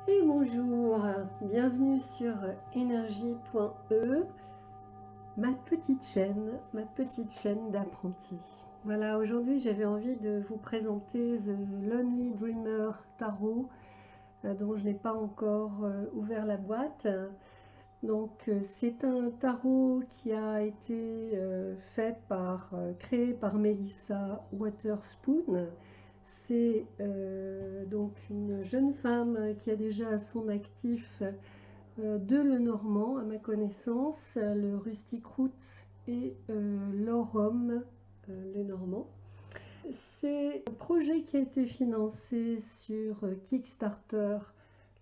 Et bonjour, bienvenue sur énergie.e, ma petite chaîne d'apprentis. Voilà, aujourd'hui j'avais envie de vous présenter The Lonely Dreamer Tarot, dont je n'ai pas encore ouvert la boîte. Donc c'est un tarot qui a été créé par Melissa Waterspoon. C'est donc une jeune femme qui a déjà à son actif deux Lenormand, à ma connaissance, le Rustic Roots et l'Aurum Lenormand. C'est un projet qui a été financé sur Kickstarter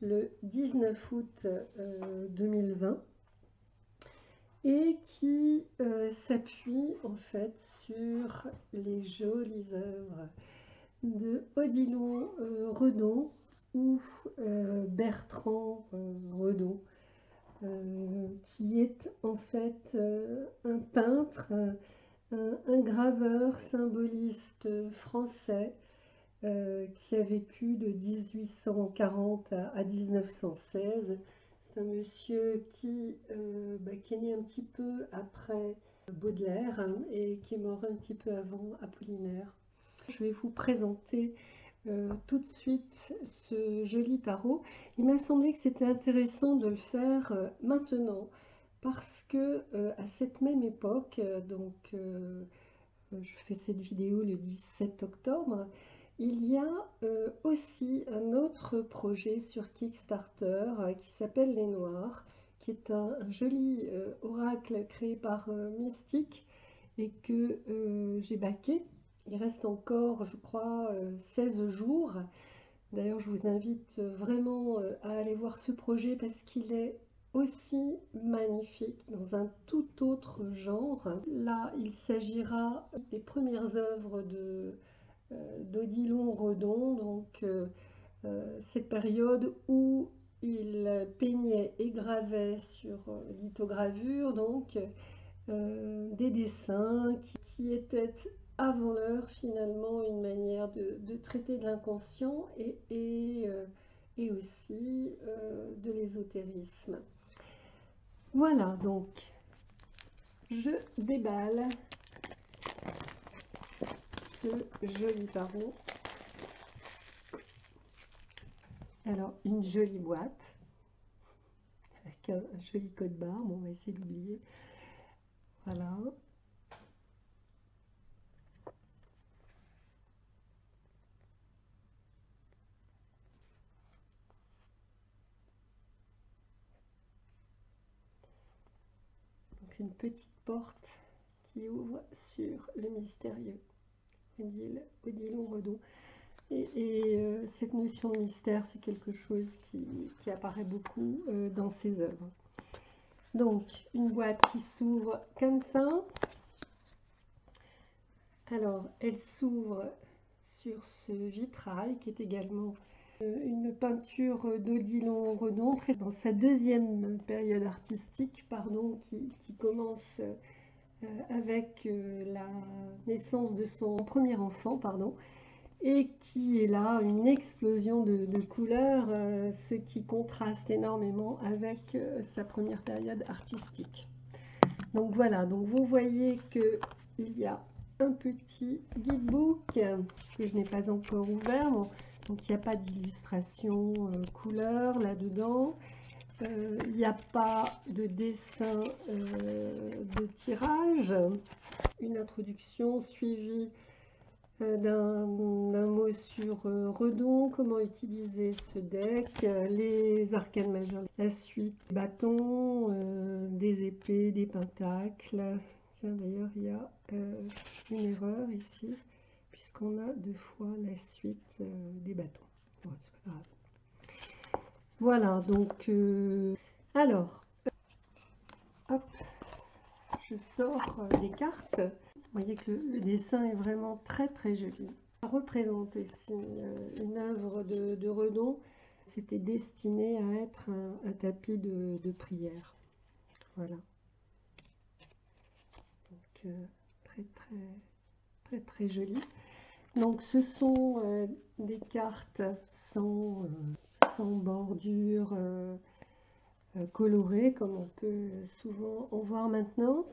le 19 août 2020 et qui s'appuie en fait sur les jolies œuvres de Odilon Redon ou Bertrand Redon, qui est en fait un peintre, un graveur symboliste français qui a vécu de 1840 à 1916. C'est un monsieur qui est né un petit peu après Baudelaire et qui est mort un petit peu avant Apollinaire. Je vais vous présenter tout de suite ce joli tarot. Il m'a semblé que c'était intéressant de le faire maintenant parce que à cette même époque, je fais cette vidéo le 17 octobre, il y a aussi un autre projet sur Kickstarter qui s'appelle Les Noirs, qui est un joli oracle créé par Mystique et que j'ai backé. Il reste encore, je crois, 16 jours. D'ailleurs, je vous invite vraiment à aller voir ce projet parce qu'il est aussi magnifique dans un tout autre genre. Là, il s'agira des premières œuvres d'Odilon Redon, donc cette période où il peignait et gravait sur lithogravure, donc des dessins qui étaient avant l'heure finalement une manière de traiter de l'inconscient et aussi de l'ésotérisme. Voilà, donc je déballe ce joli tarot. Alors une jolie boîte avec un joli code barre, bon, on va essayer d'oublier. Voilà. Donc une petite porte qui ouvre sur le mystérieux Odilon Redon. Et cette notion de mystère, c'est quelque chose qui apparaît beaucoup dans ses œuvres. Donc, une boîte qui s'ouvre comme ça. Alors, elle s'ouvre sur ce vitrail qui est également une peinture d'Odilon Redon, dans sa deuxième période artistique, qui commence avec la naissance de son premier enfant, et qui est là une explosion de couleurs, ce qui contraste énormément avec sa première période artistique. Donc voilà, donc vous voyez qu'il y a un petit guidebook que je n'ai pas encore ouvert, donc il n'y a pas d'illustration couleur là-dedans. Il n'y a pas de dessin de tirage. Une introduction suivie d'un mot sur Redon, comment utiliser ce deck, les arcanes majeures, la suite, des bâtons, des épées, des pentacles. Tiens, d'ailleurs, il y a une erreur ici, puisqu'on a deux fois la suite des bâtons. Bon, c'est pas grave. Voilà, donc, alors, hop, je sors des cartes. Vous voyez que le dessin est vraiment très très joli. Ça représente ici une œuvre de Redon. C'était destiné à être un tapis de prière. Voilà. Donc très très très très joli. Donc ce sont des cartes sans bordure colorée, comme on peut souvent en voir maintenant.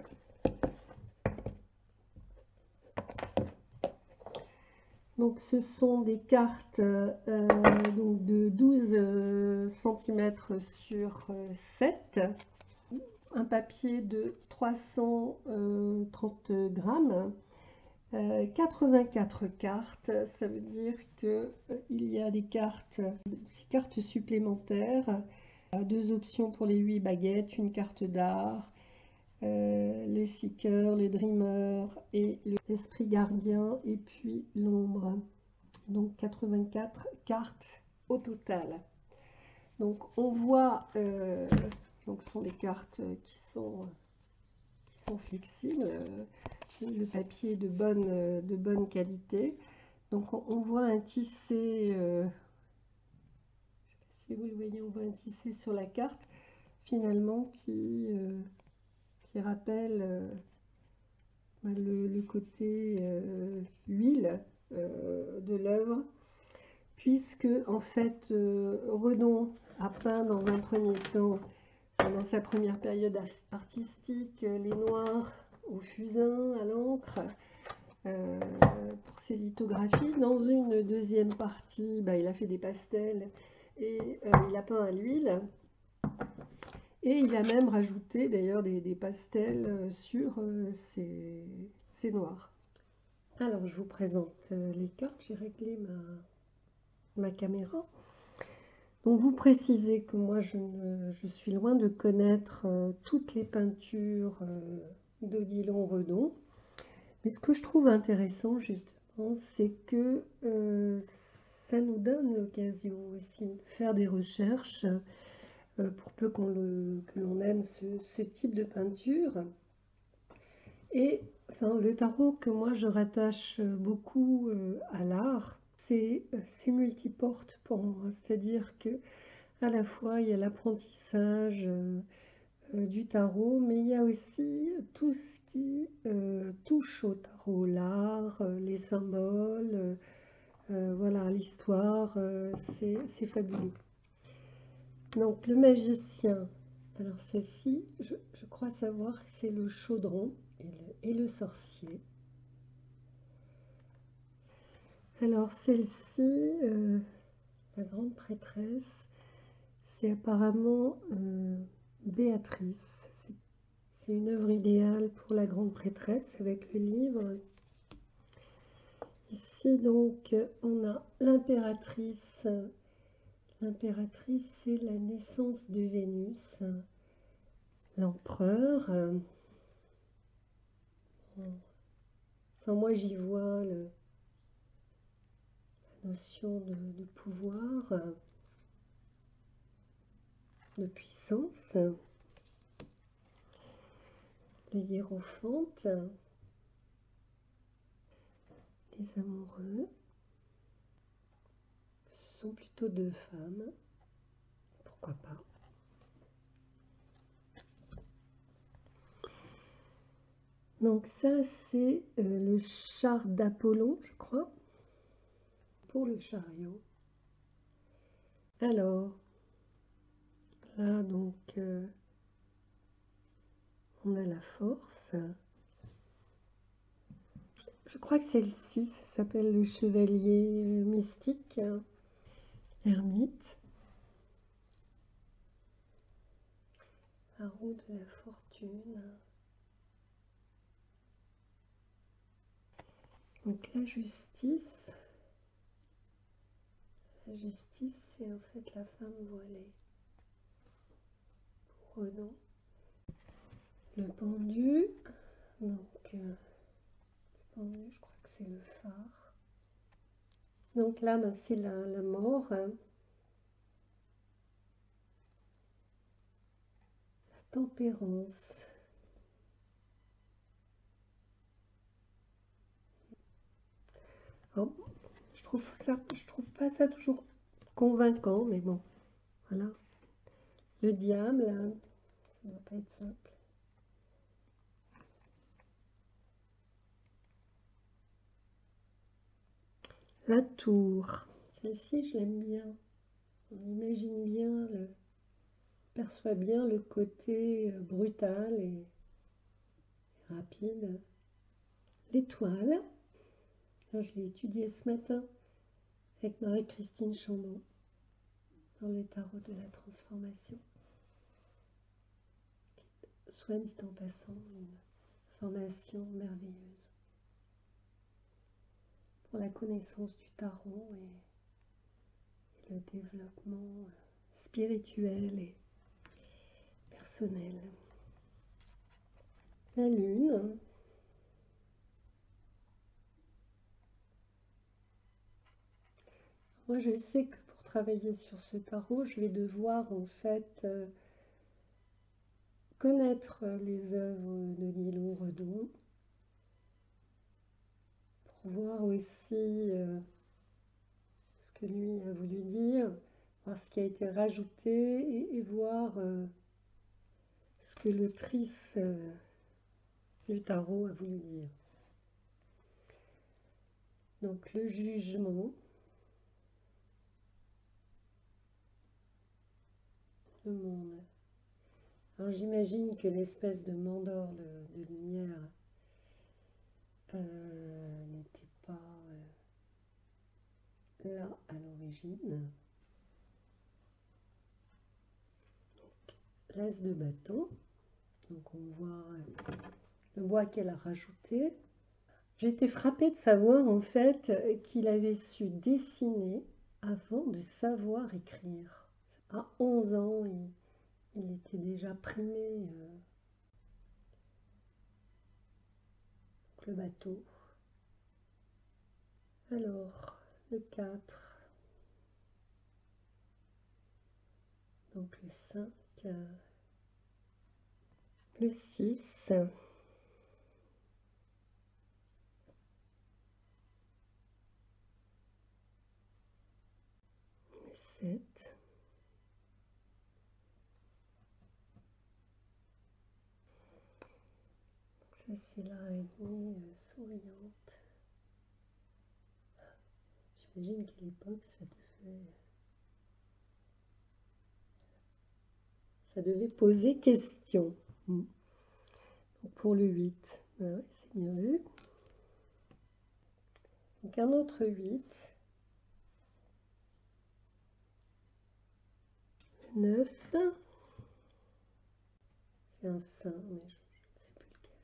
Donc ce sont des cartes donc de 12 cm sur 7, un papier de 330 grammes, 84 cartes. Ça veut dire que il y a des cartes, 6 cartes supplémentaires, 2 options pour les 8 baguettes, une carte d'art, les seekers, les dreamers et l'esprit gardien, et puis l'ombre. Donc 84 cartes au total. Donc on voit, donc ce sont des cartes qui sont flexibles, le papier est de bonne qualité. Donc on voit un tissé, je ne sais pas si vous le voyez, on voit un tissé sur la carte finalement qui rappelle le côté huile de l'œuvre, puisque en fait Redon a peint dans un premier temps, dans sa première période artistique, les noirs au fusain, à l'encre, pour ses lithographies. Dans une deuxième partie, il a fait des pastels et il a peint à l'huile. Et il a même rajouté d'ailleurs des pastels sur ces noirs. Alors je vous présente les cartes, j'ai réglé ma caméra. Donc vous précisez que moi je suis loin de connaître toutes les peintures d'Odilon Redon. Mais ce que je trouve intéressant justement, c'est que ça nous donne l'occasion aussi de faire des recherches pour peu que l'on aime ce type de peinture. Et enfin, le tarot que moi je rattache beaucoup à l'art, c'est multiporte pour moi. C'est-à-dire que à la fois il y a l'apprentissage du tarot, mais il y a aussi tout ce qui touche au tarot, l'art, les symboles, voilà, l'histoire, c'est fabuleux. Donc le magicien, alors celle-ci, je crois savoir que c'est le chaudron et le sorcier. Alors celle-ci, la grande prêtresse, c'est apparemment Béatrice. C'est une œuvre idéale pour la grande prêtresse avec le livre. Ici donc on a l'impératrice. L'impératrice, c'est la naissance de Vénus. L'empereur. Enfin, moi j'y vois la notion de pouvoir, de puissance. Le hiérophante. Les amoureux. Ce sont plutôt 2 femmes. Pourquoi pas. Donc ça, c'est le char d'Apollon, je crois, pour le chariot. Alors, là, donc, on a la force. Je crois que celle-ci, ça s'appelle le chevalier mystique, l'ermite. La roue de la fortune. Donc la justice, c'est en fait la femme voilée. Pour Redon. Le pendu, donc le pendu, je crois que c'est le phare. Donc là, c'est la mort. La tempérance. Oh, je trouve pas ça toujours convaincant, mais bon, voilà. Le diable, ça ne doit pas être simple. La tour, Celle-ci, je l'aime bien. On imagine bien, perçoit bien le côté brutal et rapide. L'étoile, je l'ai étudiée ce matin avec Marie-Christine Chambon dans le tarot de la transformation. Soit dit en passant, une formation merveilleuse pour la connaissance du tarot et le développement spirituel et personnel. La lune. Moi, je sais que pour travailler sur ce tarot, je vais devoir en fait connaître les œuvres de Nilon Redon pour voir aussi ce que lui a voulu dire, voir ce qui a été rajouté et voir ce que l'autrice du tarot a voulu dire. Donc le jugement, le monde. Alors j'imagine que l'espèce de mandorle de lumière n'était pas là à l'origine. L'as de bâton, donc on voit le bois qu'elle a rajouté. J'ai été frappée de savoir en fait qu'il avait su dessiner avant de savoir écrire. À 11 ans, il était déjà primé le bateau. Alors, le 4, donc le 5, le 6, le 7, ça c'est l'araignée souriante. J'imagine qu'à l'époque ça devait poser question. Donc pour le 8, ouais, c'est bien vu. Donc un autre 8, 9, c'est un 5, mais je ne sais plus lequel.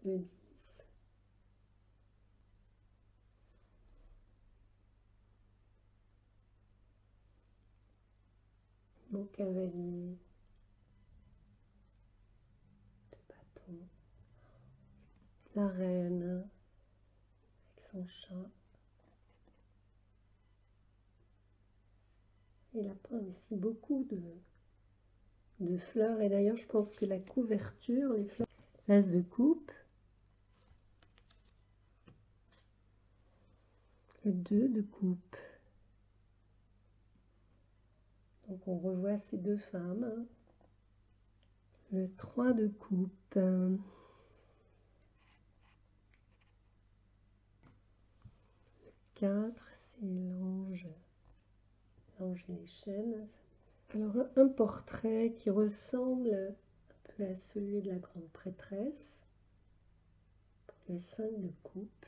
Le 10, mon cavalier de bâton, la reine avec son chat. Il a peint aussi beaucoup de fleurs. Et d'ailleurs, je pense que la couverture, les fleurs, l'as de coupe, le 2 de coupe. Donc on revoit ces deux femmes. Le 3 de coupe. Le 4, c'est l'ange et les chênes. Alors un portrait qui ressemble un peu à celui de la grande prêtresse. Le 5 de coupe.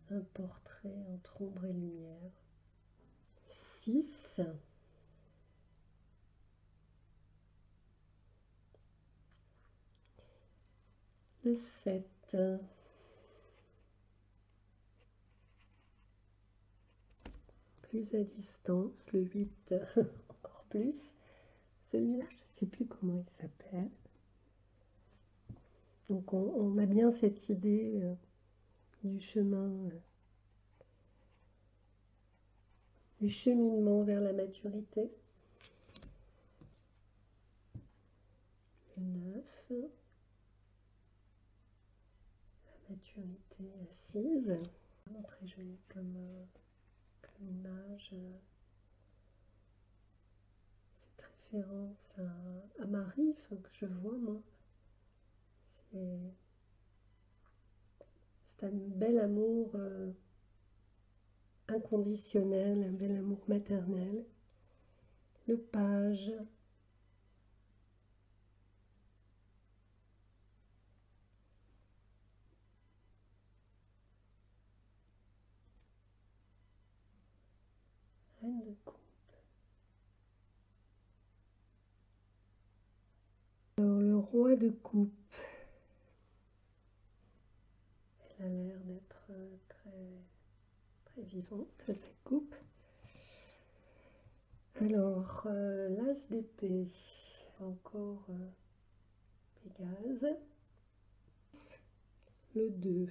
Un portrait entre ombre et lumière. 6. Le 7. Plus à distance, le 8 encore plus. Celui-là, je ne sais plus comment il s'appelle. Donc on a bien cette idée du chemin, du cheminement vers la maturité. Le 9, la maturité assise. Très joli comme image. Cette référence à Marie, que je vois moi. C'est un bel amour inconditionnel, un bel amour maternel. Le page, reine de coupe. Alors, le roi de coupe. Elle a l'air d'être très vivante, cette coupe. Alors, l'as d'épée, encore Pégase. Le 2,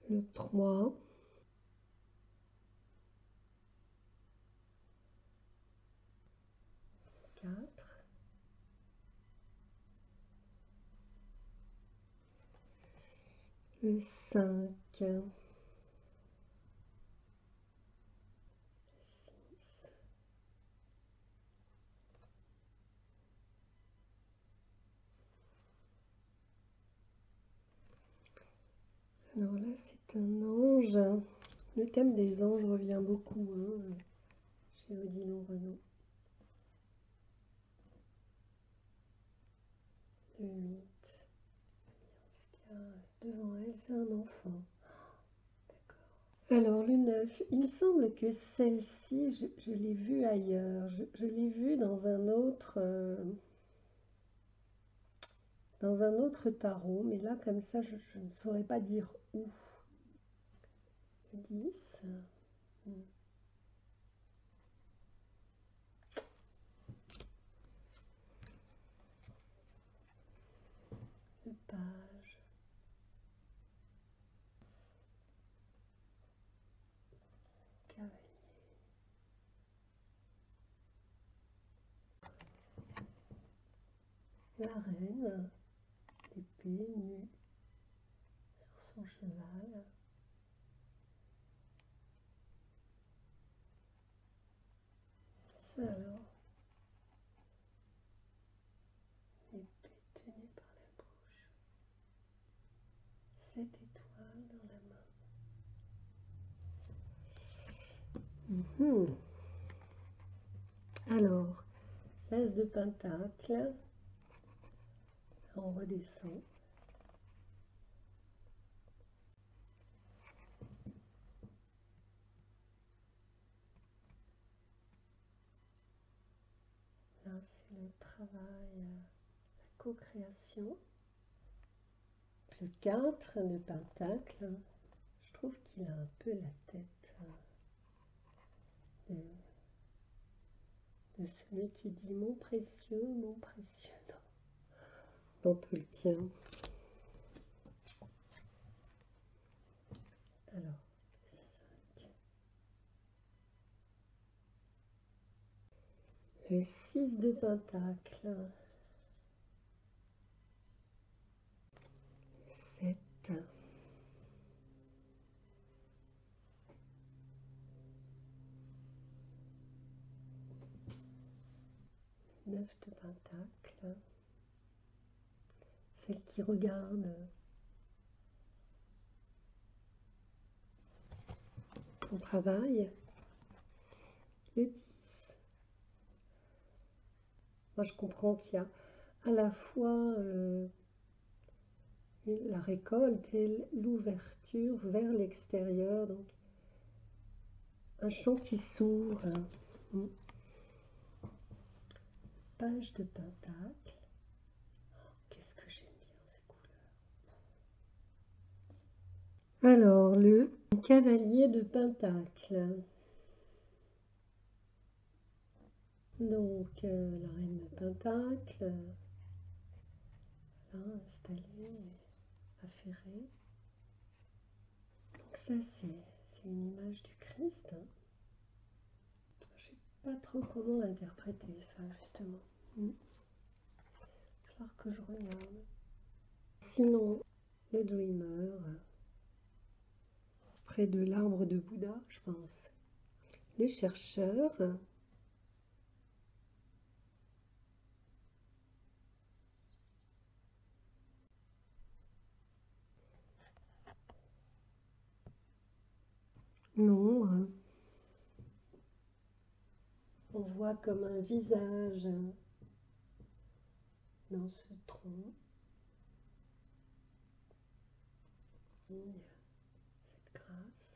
le 3, le 4, le 5, le 6, alors là c'est un ange. Le thème des anges revient beaucoup chez Odilon Renaud. Le 8, devant elle c'est un enfant. D'accord. Alors le 9, il me semble que celle-ci, je l'ai vue ailleurs. Je l'ai vue dans un autre tarot, mais là comme ça je ne saurais pas dire où. Le 10. Le page. Cavalier. La reine, l'épée nue sur son cheval. Ça alors, l'épée tenue par la bouche. 7 étoiles dans la main. Alors, l'as de pentacle, on redescend. Là, c'est le travail, la co-création. Le 4 de pentacle, je trouve qu'il a un peu la tête de celui qui dit mon précieux dans Tolkien. Alors, 5. Le 6 de pentacle. 7. Le 9 de pentacle. Celle qui regarde son travail. Le 10. Moi, je comprends qu'il y a à la fois la récolte et l'ouverture vers l'extérieur, donc un champ qui s'ouvre. Page de pentacle. Qu'est-ce que j'aime bien ces couleurs. Alors, le cavalier de pentacle. Donc, la reine de pentacle, là, installée, affairée. Donc ça, c'est une image du Christ. Je sais pas trop comment interpréter ça, justement. Il va falloir que je regarde. Sinon, le Dreamer, près de l'arbre de Bouddha, je pense. Le chercheur. Non, on voit comme un visage dans ce tronc. Et cette grâce.